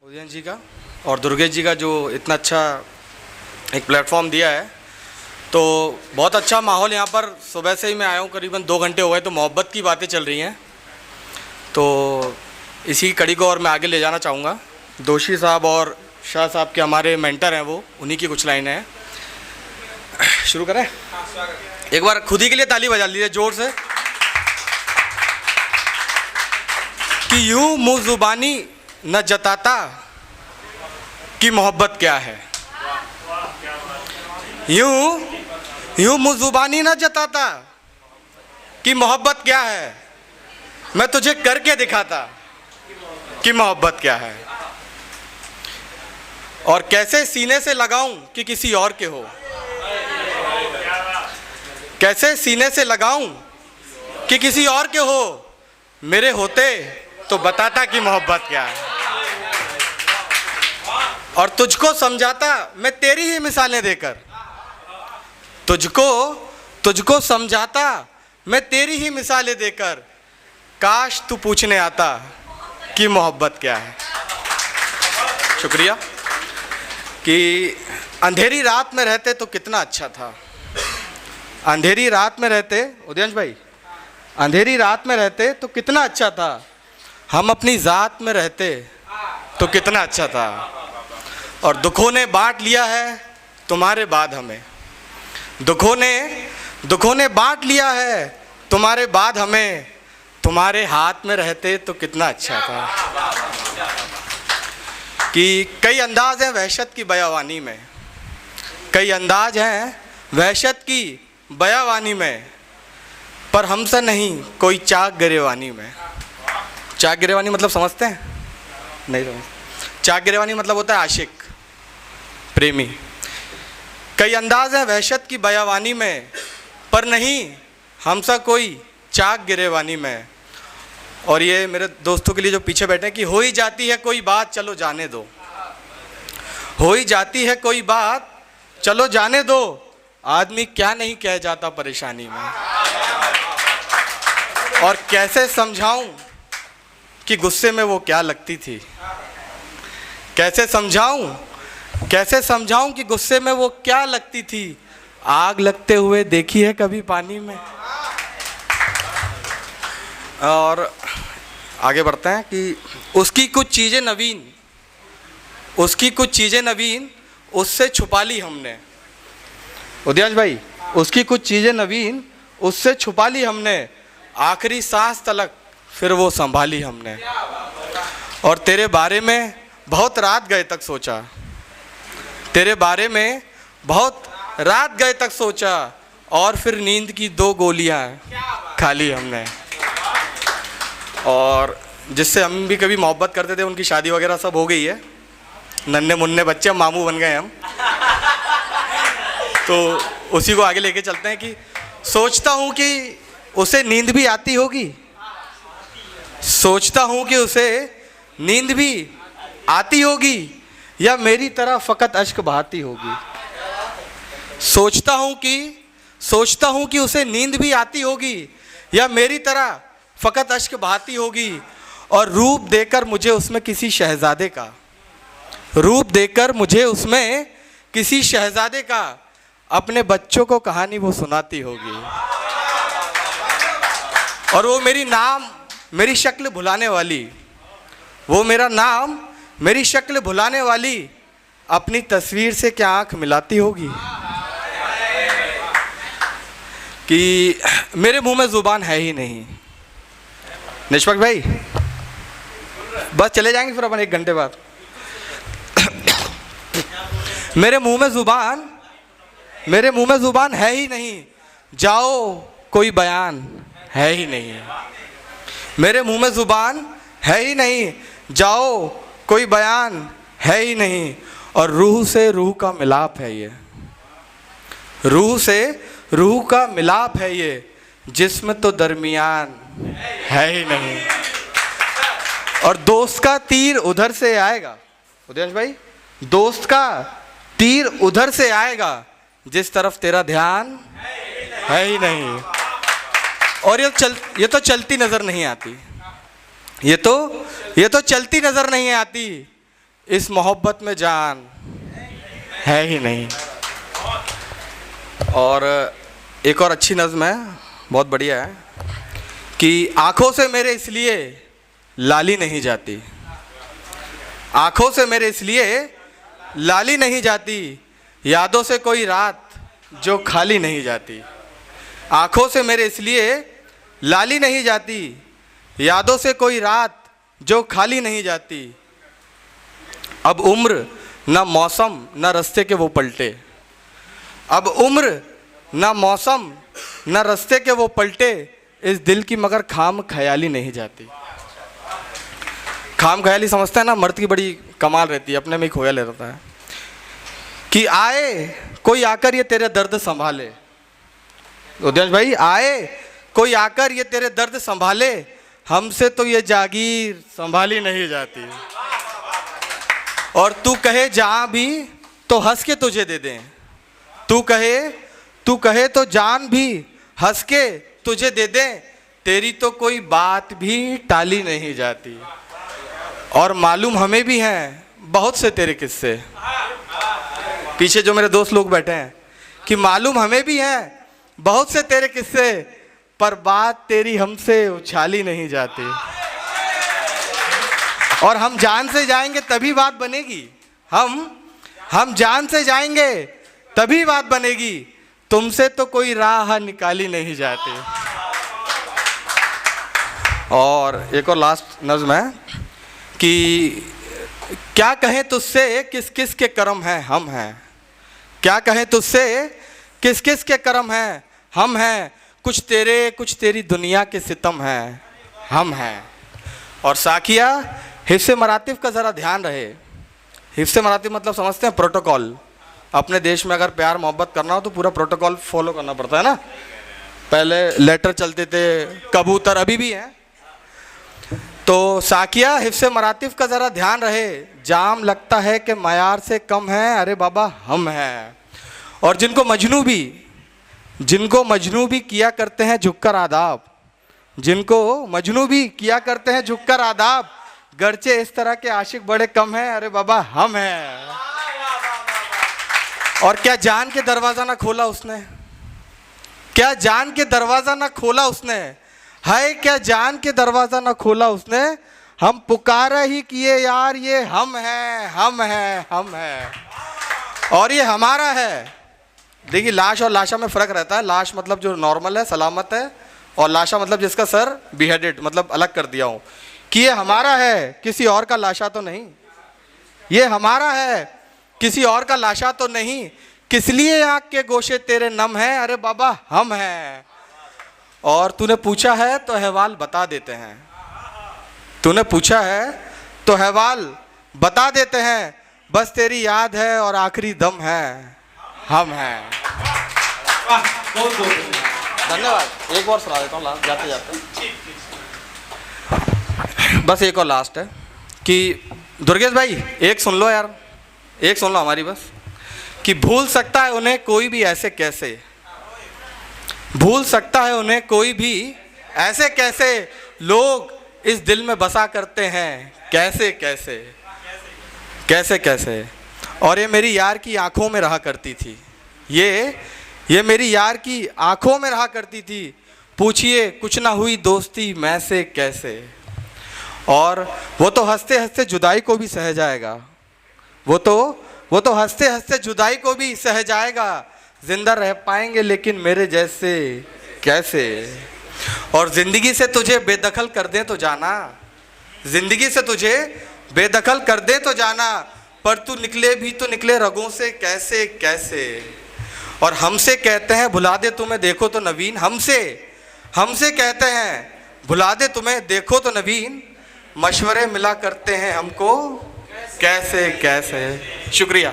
उदयन जी का और दुर्गेश जी का जो इतना अच्छा एक प्लेटफॉर्म दिया है, तो बहुत अच्छा माहौल यहाँ पर। सुबह से ही मैं आया हूँ, करीबन 2 घंटे हो गए, तो मोहब्बत की बातें चल रही हैं। तो इसी कड़ी को और मैं आगे ले जाना चाहूँगा। दोषी साहब और शाह साहब के हमारे मेंटर हैं, वो उन्हीं की कुछ लाइनें हैं। शुरू करें? एक बार खुद ही के लिए ताली बजा लीजिए जोर से। कि यूं मुँह जुबानी न जताता कि मोहब्बत क्या है। यूं मुँह जुबानी न जताता कि मोहब्बत क्या है, मैं तुझे करके दिखाता कि मोहब्बत क्या है। और कैसे सीने से लगाऊं कि किसी और के हो, कैसे सीने से लगाऊं कि किसी और के हो, मेरे होते तो बताता कि मोहब्बत क्या है। और तुझको समझाता मैं तेरी ही मिसालें देकर, तुझको समझाता मैं तेरी ही मिसालें देकर, काश तू पूछने आता कि मोहब्बत क्या है। शुक्रिया। कि अंधेरी रात में रहते तो कितना अच्छा था। अंधेरी रात में रहते, उदयंश भाई, अंधेरी रात में रहते तो कितना अच्छा था। हम अपनी ज़ात में रहते तो कितना अच्छा था। और दुखों ने बांट लिया है तुम्हारे बाद हमें, दुखों ने बांट लिया है तुम्हारे बाद हमें, तुम्हारे हाथ में रहते तो कितना अच्छा था। कि कई अंदाज हैं वहशत की बयावानी में, कई अंदाज हैं वहशत की बयावानी में, पर हमसे नहीं कोई चाक गिरेवानी में। चाक गिरेवानी मतलब समझते हैं? नहीं समझते। चाक गिरेवानी मतलब होता है आशिक, प्रेमी। कई अंदाज हैं वहशत की बयावानी में, पर नहीं हमसा कोई चाक गिरेवानी में। और ये मेरे दोस्तों के लिए जो पीछे बैठे हैं कि हो ही जाती है कोई बात चलो जाने दो, हो ही जाती है कोई बात चलो जाने दो, आदमी क्या नहीं कह जाता परेशानी में। और कैसे समझाऊं कि गुस्से में वो क्या लगती थी, कैसे समझाऊं कि गुस्से में वो क्या लगती थी। आग लगते हुए देखी है कभी पानी में। और आगे बढ़ते हैं कि उसकी कुछ चीज़ें नवीन उससे छुपा ली हमने। उदयंश भाई, उसकी कुछ चीज़ें नवीन उससे छुपा ली हमने, आखिरी सांस तलक फिर वो संभाली हमने। और तेरे बारे में बहुत रात गए तक सोचा, तेरे बारे में बहुत रात गए तक सोचा, और फिर नींद की 2 गोलियां खा ली हमने। और जिससे हम भी कभी मोहब्बत करते थे, उनकी शादी वगैरह सब हो गई है, नन्हे मुन्ने बच्चे, मामू बन गए हम। तो उसी को आगे लेके चलते हैं कि सोचता हूँ कि उसे नींद भी आती होगी, सोचता हूँ कि उसे नींद भी आती होगी, या मेरी तरह फ़कत अश्क बहाती होगी। सोचता हूँ कि उसे नींद भी आती होगी, या मेरी तरह फ़कत अश्क बहाती होगी। और रूप देकर मुझे उसमें किसी शहज़ादे का अपने बच्चों को कहानी वो सुनाती होगी। और वो मेरी शक्ल भुलाने वाली, वो मेरा नाम मेरी शक्ल भुलाने वाली, अपनी तस्वीर से क्या आंख मिलाती होगी। कि मेरे मुंह में ज़ुबान है ही नहीं। निष्पक्ष भाई, बस चले जाएंगे फिर अपन 1 घंटे बाद। मेरे मुंह में ज़ुबान है ही नहीं, जाओ कोई बयान है ही नहीं। मेरे मुंह में ज़ुबान है ही नहीं, जाओ कोई बयान है ही नहीं। और रूह से रूह का मिलाप है ये, रूह से रूह का मिलाप है ये, जिस्म तो दरमियान है ही नहीं। और दोस्त का तीर उधर से आएगा, उदयंश भाई, दोस्त का तीर उधर से आएगा, जिस तरफ तेरा ध्यान है ही नहीं। और ये तो चलती नज़र नहीं आती, ये तो चलती नज़र नहीं आती। इस मोहब्बत में जान है ही नहीं। और एक और अच्छी नज़्म है, बहुत बढ़िया है, कि आँखों से मेरे इसलिए लाली नहीं जाती, आँखों से मेरे इसलिए लाली नहीं जाती, यादों से कोई रात जो खाली नहीं जाती। आँखों से मेरे इसलिए लाली नहीं जाती, यादों से कोई रात जो खाली नहीं जाती। अब उम्र न मौसम न रास्ते के वो पलटे, अब उम्र न मौसम न रास्ते के वो पलटे, इस दिल की मगर खाम ख्याली नहीं जाती। खाम ख्याली समझते हैं ना, मर्द की बड़ी कमाल रहती है, अपने में ही खोया ले रहता है। कि आए कोई आकर ये तेरे दर्द संभाले, उदयंश भाई, आए कोई आकर ये तेरे दर्द संभाले, हमसे तो ये जागीर संभाली नहीं जाती। और तू कहे जहाँ भी तो हंस के तुझे दे दें, तू कहे तो जान भी हंस के तुझे दे दें, तेरी तो कोई बात भी टाली नहीं जाती। और मालूम हमें भी हैं बहुत से तेरे किस्से, पीछे जो मेरे दोस्त लोग बैठे हैं, कि मालूम हमें भी हैं बहुत से तेरे किस्से, पर बात तेरी हमसे उछाली नहीं जाती। और हम जान से जाएंगे तभी बात बनेगी, हम जान से जाएंगे तभी बात बनेगी, तुमसे तो कोई राह निकाली नहीं जाती। और एक और लास्ट नज़्म है कि क्या कहें तुझसे किस किस के कर्म हैं हम हैं, क्या कहें तुझसे किस किस के कर्म हैं हम हैं, कुछ तेरे कुछ तेरी दुनिया के सितम हैं हम हैं। और साकिया, हिफ्ज़ मरातिब का ज़रा ध्यान रहे। हिफ्ज़ मरातिब मतलब समझते हैं प्रोटोकॉल। अपने देश में अगर प्यार मोहब्बत करना हो तो पूरा प्रोटोकॉल फॉलो करना पड़ता है ना। पहले लेटर चलते थे, कबूतर अभी भी हैं। तो साकिया, हिफ्ज़ मरातिब का ज़रा ध्यान रहे, जाम लगता है कि मयार से कम है, अरे बाबा हम हैं। और जिनको मजनू भी किया करते हैं झुककर आदाब, जिनको मजनू भी किया करते हैं झुककर आदाब, गर्चे इस तरह के आशिक बड़े कम हैं, अरे बाबा हम हैं। और क्या जान के दरवाज़ा ना खोला उसने, क्या जान के दरवाज़ा ना खोला उसने, है क्या जान के दरवाज़ा ना खोला उसने, हम पुकारा ही किए यार ये हम हैं हम हैं हम हैं। और ये हमारा है। देखिए, लाश और लाशा में फ़र्क रहता है। लाश मतलब जो नॉर्मल है, सलामत है, और लाशा मतलब जिसका सर बिहेडेड, मतलब अलग कर दिया हूँ, कि ये हमारा है, किसी और का लाशा तो नहीं। ये हमारा है, किसी और का लाशा तो नहीं, किस लिए आँख के गोशे तेरे नम हैं, अरे बाबा हम हैं। और तूने पूछा है तो अहवाल बता देते हैं, तूने पूछा है तो अहवाल बता देते हैं, बस तेरी याद है और आखिरी दम है हम हैं। धन्यवाद। एक और सुना देता हूँ लास्ट, जाते जाते बस एक और लास्ट है कि दुर्गेश भाई एक सुन लो यार, एक सुन लो हमारी बस, कि भूल सकता है उन्हें कोई भी ऐसे कैसे, भूल सकता है उन्हें कोई भी ऐसे कैसे, लोग इस दिल में बसा करते हैं कैसे कैसे कैसे कैसे। और ये मेरी यार की आंखों में रहा करती थी, ये मेरी यार की आंखों में रहा करती थी, पूछिए कुछ ना हुई दोस्ती मैं से कैसे। और वो तो हंसते हंसते जुदाई को भी सह जाएगा, वो तो हंसते हंसते जुदाई को भी सह जाएगा, जिंदा रह पाएंगे लेकिन मेरे जैसे कैसे। और ज़िंदगी से तुझे बेदखल कर दें तो जाना, ज़िंदगी से तुझे बेदखल कर दें तो जाना, पर तू निकले भी तो निकले रगों से कैसे कैसे। और हमसे कहते हैं भुला दे तुम्हें देखो तो नवीन, हमसे कहते हैं भुला दे तुम्हें देखो तो नवीन, मशवरे मिला करते हैं हमको कैसे कैसे। शुक्रिया।